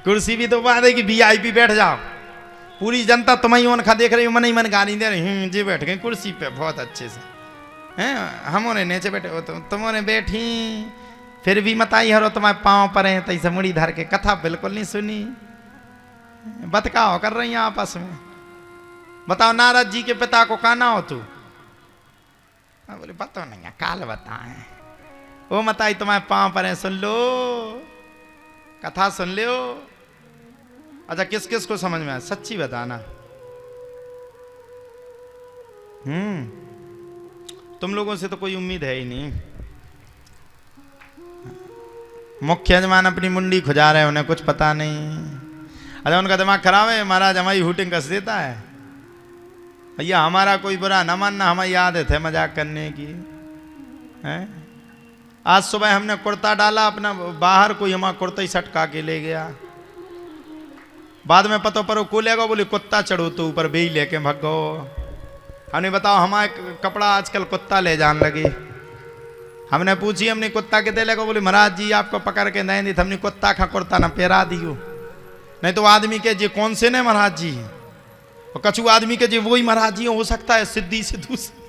कुर्सी भी तो बात है कि वीआईपी बैठ जाओ, पूरी जनता तुम्हें ओन खा देख रही हो, मन ही मन गाली दे रही जी बैठ गई कुर्सी पे बहुत अच्छे से हैं, हम उन्हें नीचे बैठे हो तो तुम उन्हें बैठी फिर भी मत आई हरो तुम्हारे पाँव पर है तैसे मुड़ी धर के कथा बिल्कुल नहीं सुनी, बतकाओ कर रही हैं आपस में। बताओ नारद जी के पिता को कहना हो तू, बोले पता नहीं है काल बताए, वो मताई तुम्हारे पाँव पर है सुन लो कथा सुन लो। अच्छा किस किस को समझ में आया सच्ची बताना। तुम लोगों से तो कोई उम्मीद है ही नहीं। मुख्य यजमान अपनी मुंडी खुजा रहे, उन्हें कुछ पता नहीं। अच्छा उनका दिमाग खराब है, महाराज हमारी हुटिंग कस देता है, भैया हमारा कोई बुरा न मानना, हमारी आदत है मजाक करने की है। आज सुबह हमने कुर्ता डाला अपना बाहर, कोई हमारा कुर्ता ही सटका के ले गया, बाद में पता पर को लेगा, बोले कुत्ता चढ़ो तो ऊपर बेई लेके भगो। हमने बताओ हमारे कपड़ा आजकल कुत्ता ले जान लगे। हमने पूछी हमने कुत्ता के दे लेगा, बोले महाराज जी आपको पकड़ के नहीं दी, हमने कुत्ता खा कुर्ता ना पेरा दियो, नहीं तो आदमी के जी कौन से ने महाराज जी, और कछु आदमी के जी वही महाराज जी हो सकता है सिद्धि से दूसरी।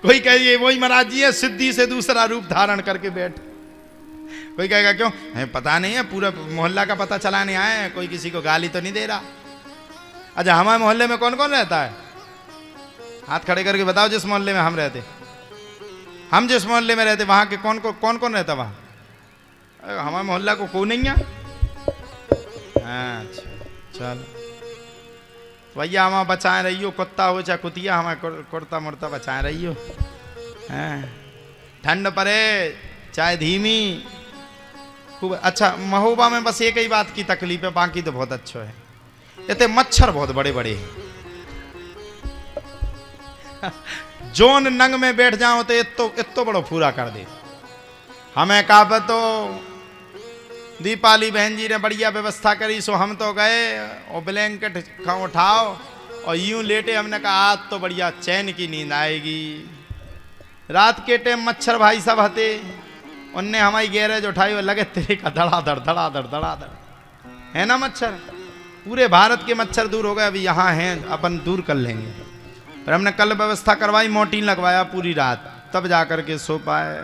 कोई कहे वही महाराज जी है सिद्धि से दूसरा रूप धारण करके बैठ, कोई कहेगा क्यों है पता नहीं है, पूरा मोहल्ला का पता चलाने आए हैं, कोई किसी को गाली तो नहीं दे रहा। अच्छा हमारे मोहल्ले में कौन कौन रहता है, हाथ खड़े करके बताओ जिस मोहल्ले में हम रहते, हम जिस मोहल्ले में रहते वहां के कौन कौन रहता वहां, हमारे मोहल्ला को कौन नहीं है। अच्छा चलो भैया हमारा बचाए रही हो, कुत्ता हो चाहे कुतिया हमारे कुर्ता मुर्ता बचाए रही हो। ठंड पड़े चाहे धीमी खूब। अच्छा महोबा में बस एक ही बात की तकलीफ है, बाकी तो बहुत अच्छा है, इतने मच्छर बहुत बड़े बड़े हैं। जोन नंग में बैठ जाओ तो इतो बड़ो पूरा कर दे। हमें कहा तो दीपाली बहन जी ने बढ़िया व्यवस्था करी, सो हम तो गए और ब्लैंकेट उठाओ और यूं लेटे, हमने कहा आज तो बढ़िया चैन की नींद आएगी। रात के टाइम मच्छर भाई सब हते, उनने हमारी गैरेज उठाई और लगे तेरे का धड़ाधड़ धड़ाधड़ धड़ाधड़ है ना मच्छर। पूरे भारत के मच्छर दूर हो गए, अभी यहाँ हैं अपन दूर कर लेंगे। पर हमने कल व्यवस्था करवाई, मोर्टीन लगवाया पूरी रात, तब जाकर के सो पाए।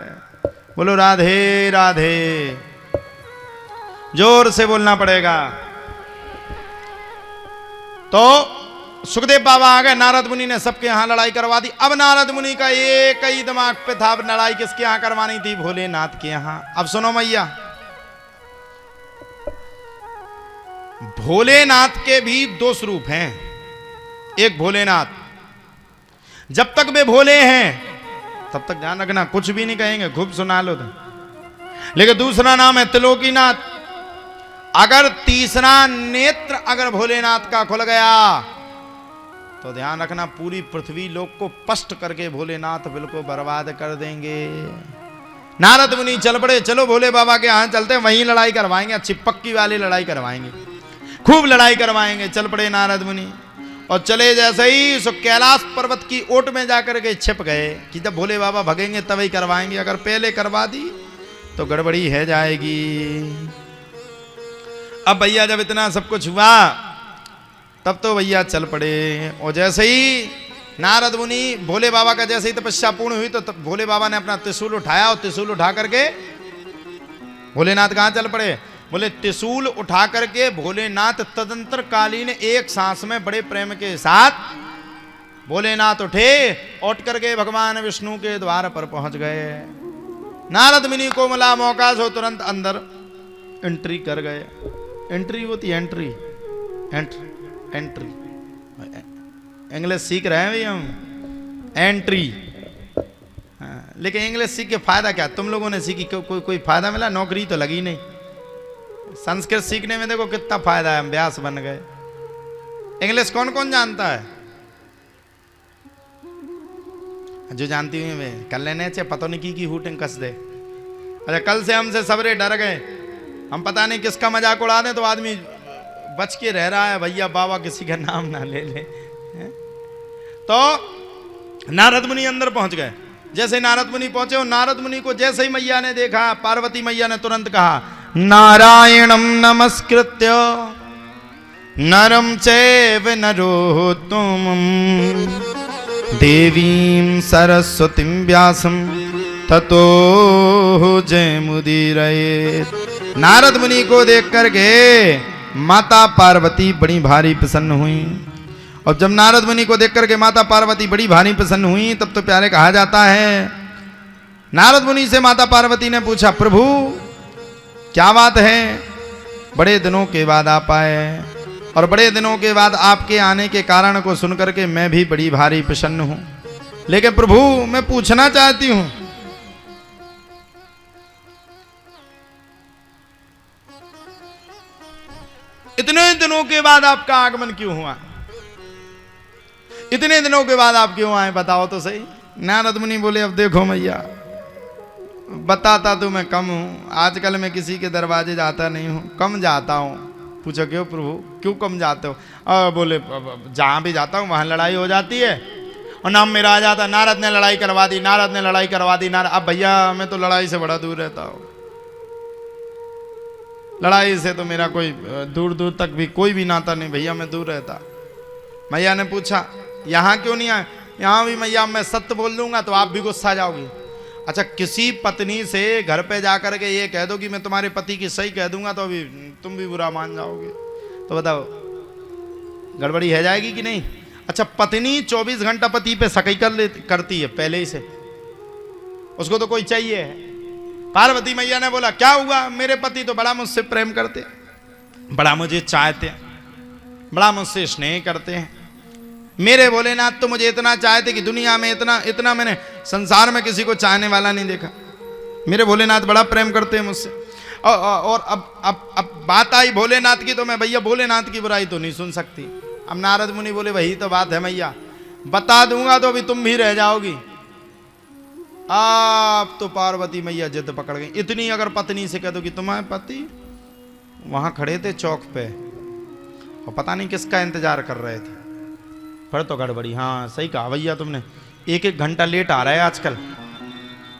बोलो राधे राधे, जोर से बोलना पड़ेगा। तो सुखदेव बाबा आ गए, नारद मुनि ने सबके यहां लड़ाई करवा दी। अब नारद मुनि का एक ही दिमाग पे था, लड़ाई किसके यहां करवानी थी, भोलेनाथ के यहां। अब सुनो मैया, भोलेनाथ के भी दो स्वरूप हैं। एक भोलेनाथ, जब तक वे भोले हैं तब तक ध्यान रखना, कुछ भी नहीं कहेंगे, खूब सुना लो तो। लेकिन दूसरा नाम है त्रिलोकीनाथ। अगर तीसरा नेत्र अगर भोलेनाथ का खुल गया तो ध्यान रखना पूरी पृथ्वी लोक को पष्ट करके भोलेनाथ बिल्कुल बर्बाद कर देंगे। नारद मुनि चल पड़े, चलो भोले बाबा के यहां चलते, वहीं लड़ाई करवाएंगे, अच्छी पक्की वाली लड़ाई करवाएंगे, खूब लड़ाई करवाएंगे। चल पड़े नारद मुनि और चले जैसे ही सो कैलाश पर्वत की ओट में जाकर के छिप गए कि जब भोले बाबा भगेंगे तभी करवाएंगे, अगर पहले करवा दी तो गड़बड़ी है जाएगी। अब भैया जब इतना सब कुछ हुआ तब तो भैया चल पड़े। और जैसे ही नारद मुनि भोले बाबा का जैसे ही तपस्या पूर्ण हुई तो भोले बाबा ने अपना त्रिशूल उठाया और त्रिशूल उठा करके भोलेनाथ कहां चल पड़े। बोले त्रिशूल उठा करके भोलेनाथ तदंतर कालीन एक सांस में बड़े प्रेम के साथ भोलेनाथ उठे, उठ करके भगवान विष्णु के द्वार पर पहुंच गए। नारद मुनि को मिला मौका, सो तुरंत अंदर एंट्री कर गए। एंट्री होती है एंट्री, एंट्री इंग्लिश सीख रहे हैं भाई हम, एंट्री। लेकिन इंग्लिश सीख के फायदा क्या, तुम लोगों ने सीखी कोई फायदा मिला, नौकरी तो लगी नहीं। संस्कृत सीखने में देखो कितना फायदा है, हम व्यास बन गए। इंग्लिश कौन कौन जानता है, जो जानती हुई मैं कर लेने चाहिए, पता नहीं की हुटिंग कस दे। अच्छा कल से हमसे सबरे डर गए, हम पता नहीं किसका मजाक उड़ा दें तो आदमी बच के रह रहा है, भैया बाबा किसी का नाम ना ले ले। तो नारद मुनि अंदर पहुंच गए। जैसे नारद मुनि पहुंचे और नारद मुनि को जैसे ही मैया ने देखा, पार्वती मैया ने तुरंत कहा, नारायणम नमस्कृत्य नरम चैव नरोत्तमं देवीं सरस्वतीं व्यासं ततो जयमुदीरयेत्। नारद मुनि को देख करके माता पार्वती बड़ी भारी प्रसन्न हुई। और जब नारद मुनि को देख करके माता पार्वती बड़ी भारी प्रसन्न हुई, तब तो प्यारे कहा जाता है, नारद मुनि से माता पार्वती ने पूछा, प्रभु क्या बात है, बड़े दिनों के बाद आप आए और बड़े दिनों के बाद आपके आने के कारण को सुनकर के मैं भी बड़ी भारी प्रसन्न हूं। लेकिन प्रभु मैं पूछना चाहती हूं, इतने दिनों के बाद आपका आगमन क्यों हुआ? इतने दिनों के बाद आप क्यों आए, बताओ तो सही। नारद मुनि बोले, अब देखो मैया, बताता तो मैं कम हूं, आजकल मैं किसी के दरवाजे जाता नहीं हूं, कम जाता हूं। पूछो क्यों प्रभु, क्यों कम जाते हो? बोले जहां भी जाता हूं वहां लड़ाई हो जाती है और नाम मेरा आ जाता, नारद ने लड़ाई करवा दी, नारद ने लड़ाई करवा दी, नारद। अब भैया मैं तो लड़ाई से बड़ा दूर रहता हूं, लड़ाई से तो मेरा कोई दूर दूर तक भी कोई भी नाता नहीं भैया, मैं दूर रहता। मैया ने पूछा, यहाँ क्यों नहीं आए? यहाँ भी मैया मैं सत्य बोल दूंगा तो आप भी गुस्सा जाओगी। अच्छा, किसी पत्नी से घर पे जाकर के ये कह दो कि मैं तुम्हारे पति की सही कह दूंगा तो अभी तुम भी बुरा मान जाओगे, तो बताओ गड़बड़ी है जाएगी कि नहीं? अच्छा, पत्नी 24 घंटा पति पे सकी करती है पहले ही से, उसको तो कोई चाहिए है। पार्वती मैया ने बोला, क्या हुआ, मेरे पति तो बड़ा मुझसे प्रेम करते, बड़ा मुझे चाहते, बड़ा मुझसे स्नेह करते हैं। मेरे भोलेनाथ तो मुझे इतना चाहते कि दुनिया में इतना मैंने संसार में किसी को चाहने वाला नहीं देखा। मेरे भोलेनाथ बड़ा प्रेम करते हैं मुझसे। और अब बात आई भोलेनाथ की, तो मैं भैया भोलेनाथ की बुराई तो नहीं सुन सकती। अब नारद मुनि बोले, वही तो बात है मैया, बता दूंगा तो अभी तुम भी रह जाओगी। आप तो पार्वती मैया जिद पकड़ गई। इतनी अगर पत्नी से कह दो कि तुम्हारे पति वहां खड़े थे चौक पे और पता नहीं किसका इंतजार कर रहे थे, फिर तो गड़बड़ी। हाँ सही कहा भैया तुमने, 1-1 घंटा लेट आ रहा है आजकल,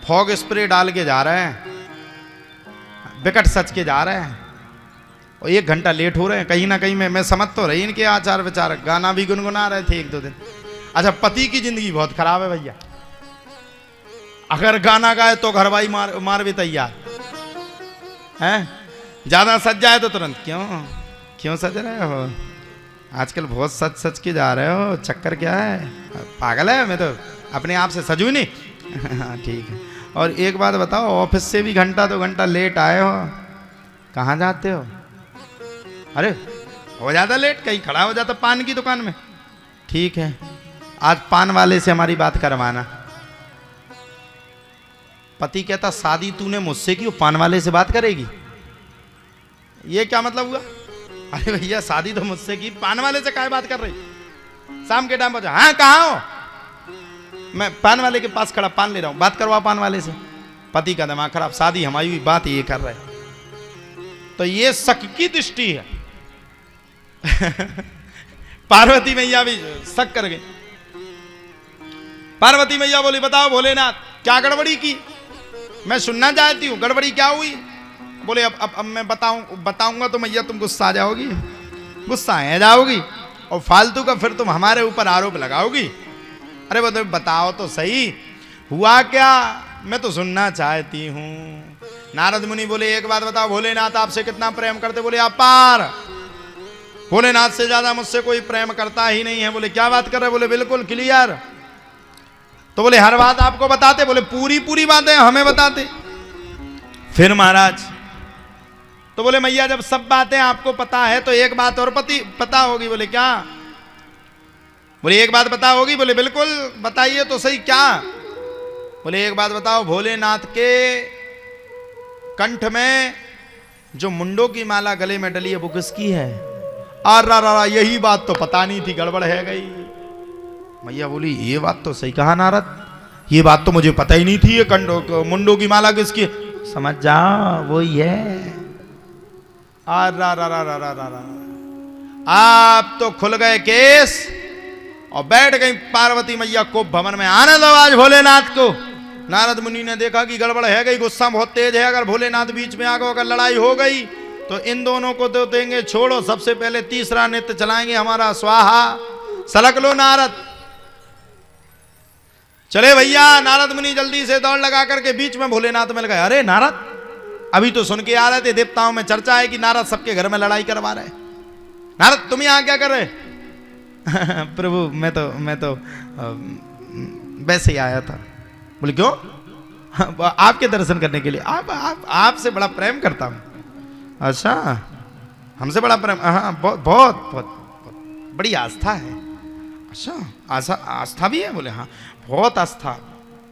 फॉग स्प्रे डाल के जा रहे हैं, विकट सच के जा रहे हैं और 1 घंटा लेट हो रहे हैं। कहीं ना कहीं मैं समझ तो रही इनके आचार विचार, गाना भी गुनगुना रहे थे 1-2 दिन। अच्छा, पति की जिंदगी बहुत खराब है भैया, अगर गाना गाए तो घरवाई मार भी तैयार है, ज्यादा सज जाए तो तुरंत क्यों सज रहे हो, आजकल बहुत सच के जा रहे हो, चक्कर क्या है, पागल है, मैं तो अपने आप से सजू नहीं। हाँ ठीक है। और एक बात बताओ, ऑफिस से भी घंटा 2 घंटा लेट आए हो, कहाँ जाते हो? अरे हो जाता लेट, कहीं खड़ा हो जाता पान की दुकान में। ठीक है, आज पान वाले से हमारी बात करवाना। पति कहता, शादी तूने मुझसे की, पान वाले से बात करेगी? ये क्या मतलब हुआ? अरे भैया शादी तो मुझसे की, पान वाले से काहे बात कर रही? शाम के टाइम पहुंचा, हाँ कहाँ हो? मैं पान वाले के पास खड़ा पान ले रहा हूं, बात करवा पान वाले से। पति का दिमाग खराब, शादी हमारी हुई, बात ये कर रहे। तो ये शक की दृष्टि है। पार्वती मैया भी शक कर गई। पार्वती मैया बोली, बताओ भोलेनाथ क्या गड़बड़ी की, मैं सुनना चाहती हूँ, गड़बड़ी क्या हुई? बोले अब मैं बताऊंगा तो मैया तुम गुस्सा आ जाओगी, गुस्सा आ जाओगी और फालतू का फिर तुम हमारे ऊपर आरोप लगाओगी। अरे बताओ तो सही, हुआ क्या, मैं तो सुनना चाहती हूँ। नारद मुनि बोले, एक बात बताओ, भोलेनाथ आपसे कितना प्रेम करते? बोले अपार, भोलेनाथ से ज्यादा मुझसे कोई प्रेम करता ही नहीं है। बोले क्या बात कर रहे? बोले बिल्कुल क्लियर। तो बोले हर बात आपको बताते? बोले पूरी बातें हमें बताते। फिर महाराज, तो बोले मैया जब सब बातें आपको पता है तो एक बात और पता होगी। बोले क्या? बोले एक बात पता होगी। बोले बिल्कुल बताइए तो सही, क्या? बोले एक बात बताओ, भोलेनाथ के कंठ में जो मुंडों की माला गले में डली है वो किसकी है? अरे यही बात तो पता नहीं थी, गड़बड़ है गई। मैया बोली ये बात तो सही कहा नारद, ये बात तो मुझे पता ही नहीं थी, ये मुंडों की माला किसकी? समझ जाओ वो ही है। आप तो खुल गए केस और बैठ गई पार्वती मैया को भवन में, आने दो आज भोलेनाथ को। नारद मुनि ने देखा कि गड़बड़ है गई, गुस्सा बहुत तेज है, अगर भोलेनाथ बीच में आ गए, अगर लड़ाई हो गई तो इन दोनों को तो देंगे छोड़ो, सबसे पहले तीसरा नृत्य चलाएंगे हमारा स्वाहा। सलक लो नारद। चले भैया, नारद मुनि जल्दी से दौड़ लगा करके बीच में भोलेनाथ में लगाए। अरे नारद, अभी तो सुन के आ रहे थे, देवताओं में चर्चा है कि नारद सबके घर में लड़ाई करवा रहे। नारद तुम यहां क्या कर रहे? प्रभु मैं तो वैसे ही आया था। बोले क्यों? आपके दर्शन करने के लिए। आपसे बड़ा प्रेम करता हूं। अच्छा, हमसे बड़ा प्रेम? हाँ, बहुत बहुत बहुत बड़ी आस्था है। अच्छा, आस्था भी है? बोले हाँ, बहुत आस्था,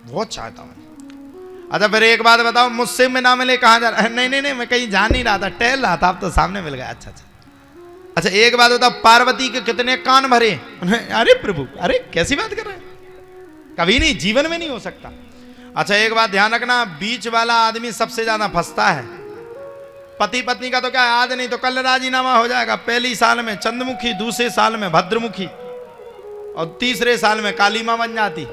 बहुत चाहता हूं। अच्छा फिर एक बात बताओ, मुझसे में ना मिले कहाँ जा रहा? नहीं, मैं कहीं जा नहीं रहा था, टहल रहा था, आप तो सामने मिल गए। अच्छा एक बात बताओ, पार्वती के कितने कान भरे? अरे प्रभु, अरे कैसी बात कर रहे हैं, कभी नहीं, जीवन में नहीं हो सकता। अच्छा एक बात ध्यान रखना, बीच वाला आदमी सबसे ज्यादा फंसता है। पति पत्नी का तो क्या, आज नहीं तो कल राजीनामा हो जाएगा। पहली साल में चंद्रमुखी, दूसरे साल में भद्रमुखी, और तीसरे साल में काली मां बन जाती।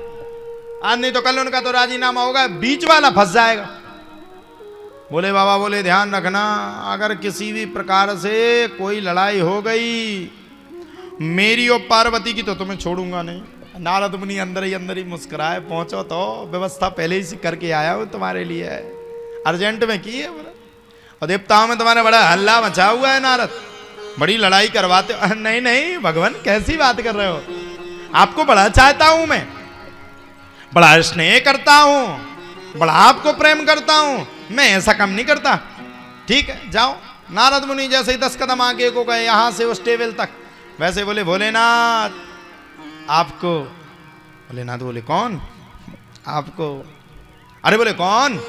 आज नहीं तो कल उनका तो राजीनामा होगा, बीच वाला फंस जाएगा। बोले बाबा बोले ध्यान रखना, अगर किसी भी प्रकार से कोई लड़ाई हो गई मेरी और पार्वती की, तो तुम्हें छोड़ूंगा नहीं। नारद मुनि अंदर ही मुस्कुराए, पहुंचो तो व्यवस्था पहले ही करके आया हूं तुम्हारे लिए, अर्जेंट में की है। और देवताओं में तुम्हारा बड़ा हल्ला मचा हुआ है नारद, बड़ी लड़ाई करवाते हो। नहीं भगवान, कैसी बात कर रहे हो? आपको बड़ा चाहता हूं मैं, बड़ा स्नेह करता हूं, बड़ा आपको प्रेम करता हूं, मैं ऐसा काम नहीं करता। ठीक है जाओ। नारद मुनि जैसे ही 10 कदम आगे को गए, यहां से उस टेबल तक, वैसे बोले भोलेनाथ आपको। भोलेनाथ बोले कौन? आपको। अरे बोले कौन?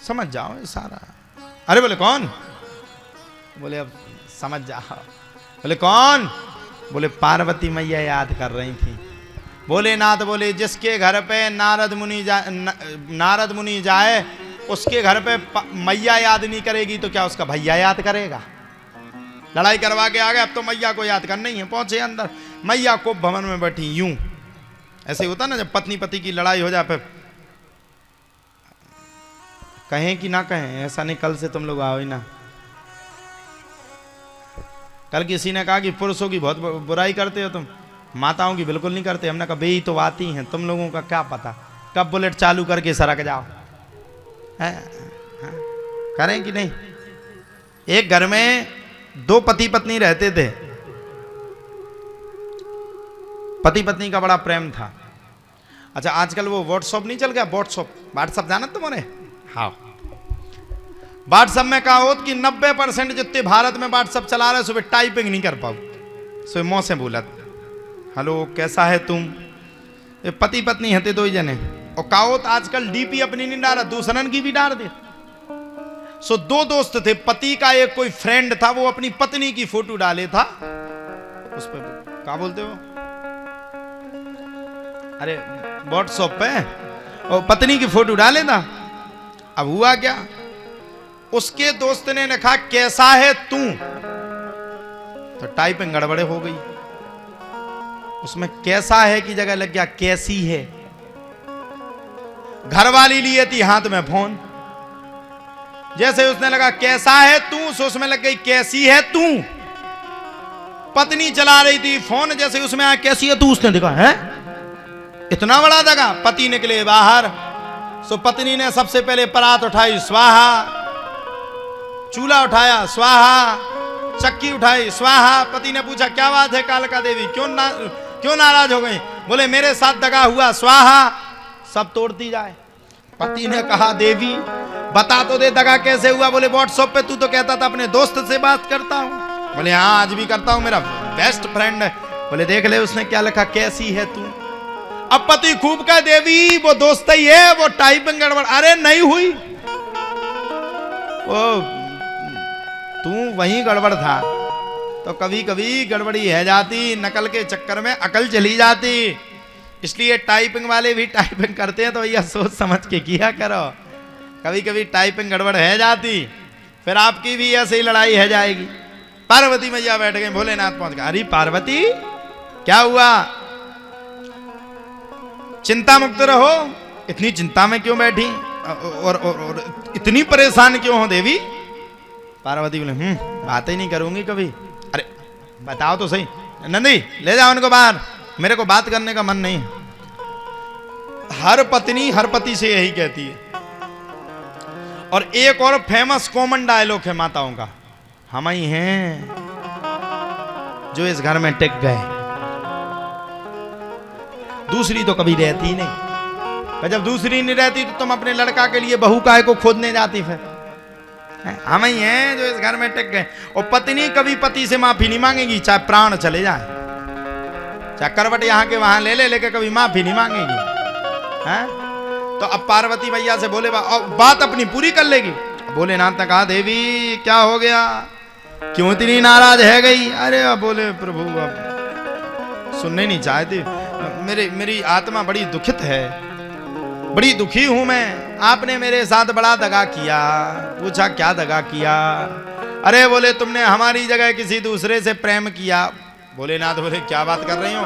समझ जाओ ये सारा। अरे बोले कौन? बोले अब समझ जाओ। बोले कौन? बोले पार्वती मैया याद कर रही थी। भोलेनाथ बोले जिसके घर पे नारद मुनि जाए उसके घर पे मैया याद नहीं करेगी तो क्या उसका भैया याद करेगा? लड़ाई करवा के आ गए, अब तो मैया को याद करना ही है। पहुंचे अंदर, मैया को भवन में बैठी यूं। ऐसे होता ना जब पत्नी पति की लड़ाई हो जाए, फिर कहें कि ना कहें, ऐसा नहीं कल से तुम लोग आओ ही ना। कल किसी ने कहा कि पुरुषों की बहुत बुराई करते हो तुम, माताओं की बिल्कुल नहीं करते। हमने कहा बेई तो आती हैं, तुम लोगों का क्या पता कब बुलेट चालू करके सरक जाओ। करें कि नहीं? एक घर में 2 पति पत्नी रहते थे। पति पत्नी का बड़ा प्रेम था। अच्छा आजकल वो व्हाट्सएप नहीं चल गया? व्हाट्सएप जाना तुम्हारे? हाँ, व्हाट्सएप में कहा हो कि 90% जितने भारत में व्हाट्सएप चला रहे सुबह टाइपिंग नहीं कर पाओ। सुबह मुंह से बोला हेलो कैसा है तुम। ये पति पत्नी हते 2 ही जने, और कहो तो आजकल डीपी अपनी नहीं डाला, दूसरन की भी डाल दे। सो 2 दोस्त थे, पति का एक कोई फ्रेंड था, वो अपनी पत्नी की फोटो डाले था उस पर। क्या बोलते हो? अरे व्हाट्सएप पे, और पत्नी की फोटो डाले था। अब हुआ क्या, उसके दोस्त ने लिखा कैसा है तू, तो टाइपिंग गड़बड़े हो गई। उसमें कैसा है की जगह लग गया कैसी है। घरवाली लिए थी हाथ में फोन, जैसे उसने लगा कैसा है तू, सो उसमें लग गई कैसी है तू। पत्नी चला रही थी फोन, जैसे उसमें आया कैसी है तू, उसने देखा है इतना बड़ा जगह। पति निकले बाहर, सो पत्नी ने सबसे पहले परात उठाई स्वाहा, चूल्हा उठाया स्वाहा, चक्की उठाई स्वाहा। पति ने पूछा क्या बात है कालका देवी, क्यों नाराज हो गई? बोले मेरे साथ दगा हुआ स्वाहा। सब तोड़ती जाए। पति ने कहा देवी बता तो दे दगा कैसे हुआ। बोले व्हाट्सएप पे तू तो कहता था अपने दोस्त से बात करता हूं। बोले हाँ आज भी करता हूं, मेरा बेस्ट फ्रेंड है। बोले देख ले उसने क्या लिखा कैसी है तू। अब पति खूब कहा देवी वो दोस्त ही है, वो टाइपिंग गड़बड़। अरे नहीं हुई, वो तू वहीं गड़बड़ था। तो कभी कभी गड़बड़ी है जाती, नकल के चक्कर में अकल चली जाती। इसलिए टाइपिंग वाले भी टाइपिंग करते हैं तो भैया सोच समझ के किया करो। कभी कभी टाइपिंग गड़बड़ है जाती, फिर आपकी भी ऐसे ही लड़ाई है जाएगी। पार्वती मैया बैठ गई, भोलेनाथ पहुंच गए। अरे पार्वती क्या हुआ, चिंता मुक्त रहो, इतनी चिंता में क्यों बैठी और इतनी परेशान क्यों हो देवी? पार्वती बोले बात ही नहीं करूंगी कभी। अरे बताओ तो सही। नंदी ले जाओ उनको बाहर, मेरे को बात करने का मन नहीं। हर पत्नी हर पति से यही कहती है। और एक और फेमस कॉमन डायलॉग है माताओं का, हम ही हैं जो इस घर में टिक गए, दूसरी तो कभी रहती ही नहीं। जब दूसरी नहीं रहती तो तुम अपने लड़का के लिए बहू काय को खोदने जाती, फिर हम ही हैं जो इस घर में टिक गए। और पत्नी कभी पति से माफी नहीं मांगेगी, चाहे प्राण चले जाए, चाहे करवट यहां के वहां ले ले, लेके कभी माफी नहीं मांगेगी। हैं? तो अब पार्वती मैया से बोले बात अपनी पूरी कर लेगी। भोलेनाथ ने कहा देवी क्या हो गया, क्यों इतनी नाराज है गई? अरे बोले प्रभु अब सुनने नहीं चाहती, मेरी आत्मा बड़ी दुखित है, बड़ी दुखी हूं मैं। आपने मेरे साथ बड़ा दगा किया। पूछा क्या दगा किया? अरे बोले तुमने हमारी जगह किसी दूसरे से प्रेम किया। भोलेनाथ बोले क्या बात कर रही हो,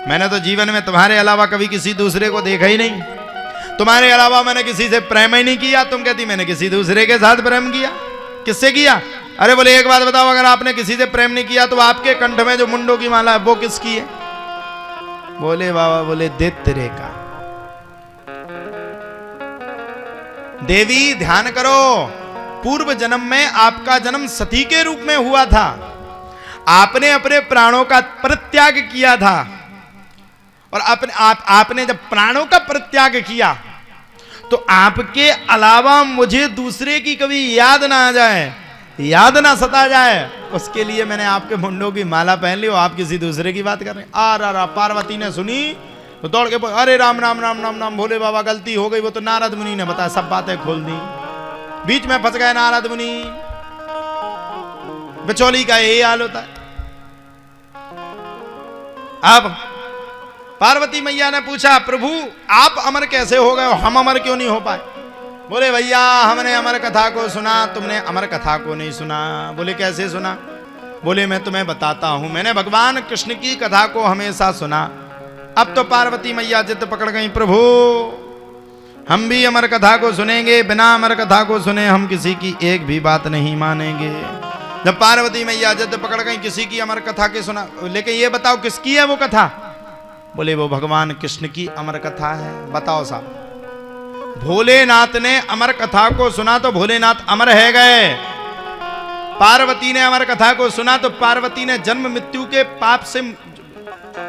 मैंने तो जीवन में तुम्हारे अलावा कभी किसी दूसरे को देखा ही नहीं, तुम्हारे अलावा मैंने किसी से प्रेम ही नहीं किया। तुम कहती मैंने किसी दूसरे के साथ प्रेम किया, किससे किया? अरे बोले एक बात बताओ, अगर आपने किसी से प्रेम नहीं किया तो आपके कंठ में जो मुंडों की माला है वो किसकी है? बोले बाबा बोले दैत्य का। देवी ध्यान करो, पूर्व जन्म में आपका जन्म सती के रूप में हुआ था, आपने अपने प्राणों का परित्याग किया था। और आपने जब प्राणों का परित्याग किया तो आपके अलावा मुझे दूसरे की कभी याद ना आ जाए, याद ना सता जाए, उसके लिए मैंने आपके मुंडों की माला पहन ली और आप किसी दूसरे की बात कर रहे हैं। पार्वती ने सुनी तो दौड़ के अरे राम राम राम राम राम, भोले बाबा गलती हो गई, वो तो नारद मुनि ने बताया, सब बातें खोल दी। बीच में फंस गए नारद मुनि, बिचौली का यही हाल होता है। अब पार्वती मैया ने पूछा प्रभु आप अमर कैसे हो गए, हम अमर क्यों नहीं हो पाए? बोले भैया हमने अमर कथा को सुना, तुमने अमर कथा को नहीं सुना। बोले कैसे सुना? बोले मैं तुम्हें बताता हूं, मैंने भगवान कृष्ण की कथा को हमेशा सुना। अब तो पार्वती मैया जिद पकड़ गई, प्रभु हम भी अमर कथा को सुनेंगे, बिना अमर कथा को सुने हम किसी की एक भी बात नहीं मानेंगे। जब पार्वती मैया जिद पकड़ गई किसी की अमर कथा के सुना, लेकिन ये बताओ किसकी है वो कथा? बोले वो भगवान कृष्ण की अमर कथा है। बताओ साहब, भोलेनाथ ने अमर कथा को सुना तो भोलेनाथ अमर है गए, पार्वती ने अमर कथा को सुना तो पार्वती ने जन्म मृत्यु के पाप से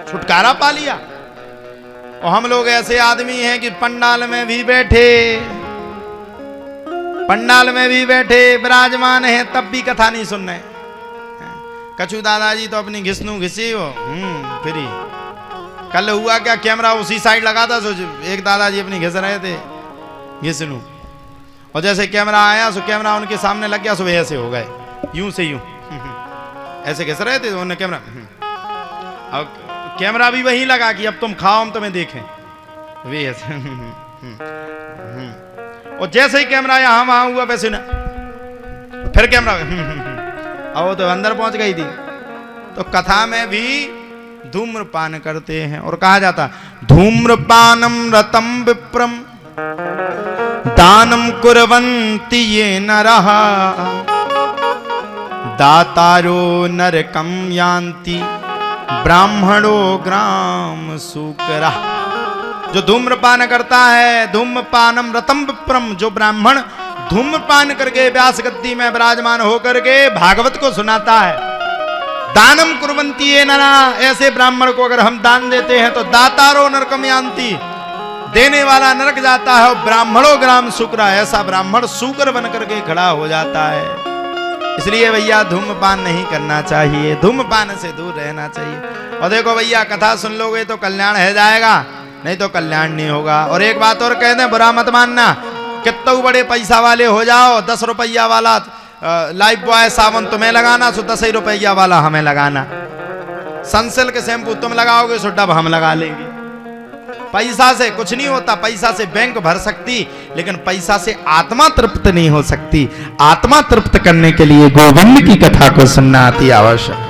छुटकारा पा लिया। और हम लोग ऐसे आदमी हैं कि पंडाल में भी बैठे, पंडाल में भी बैठे विराजमान है, तब भी कथा नहीं सुन रहे। कछु दादाजी तो अपनी घिसनू घिसी हो फिर। कल हुआ क्या, कैमरा उसी साइड लगा था, एक दादाजी अपनी घिस रहे थे घिसनू, और जैसे कैमरा आया सो कैमरा उनके सामने लग गया, सो ऐसे हो गए, यूं से यूं ऐसे घिस रहे थे उन्होंने कैमरा। अब कैमरा भी वही लगा कि अब तुम खाओ हम तुम्हें देखें, वे ऐसे और जैसे ही कैमरा यहां वहां हुआ वैसे ना फिर कैमरा अब वो तो अंदर पहुंच गई थी। तो कथा में भी धूम्रपान करते हैं, और कहा जाता धूम्रपानम रतम विप्रम दानम कुर्वन्ति ये नरः दातारो नरकम यान्ति ब्राह्मणो ग्राम सूकरा। जो धूम्रपान करता है, धूम्रपानम रतम विप्रम, जो ब्राह्मण धूम्रपान करके व्यास गद्दी में विराजमान होकर के भागवत को सुनाता है, दानम कुर्वन्ति ये नरा, ऐसे ब्राह्मण को अगर हम दान देते हैं तो दातारो नरकम यान्ति, देने वाला नरक जाता है, और ब्राह्मणों ग्राम शुक्रा, ऐसा ब्राह्मण शुक्र बन करके खड़ा हो जाता है। इसलिए भैया धूम्रपान नहीं करना चाहिए, धूम्रपान से दूर रहना चाहिए। और देखो भैया कथा सुन लोगे तो कल्याण है जाएगा, नहीं तो कल्याण नहीं होगा। और एक बात और कहते हैं, बुरा मत मानना, कितना बड़े पैसा वाले हो जाओ, 10 रुपया वाला लाइफ बॉय साबुन तुम्हें लगाना, सो 10 रुपया वाला हमें लगाना, सनसिल्क शैम्पू तुम लगाओगे सो डब हम लगा लेंगे। पैसा से कुछ नहीं होता, पैसा से बैंक भर सकती, लेकिन पैसा से आत्मा तृप्त नहीं हो सकती। आत्मा तृप्त करने के लिए गोविंद की कथा को सुनना अति आवश्यक।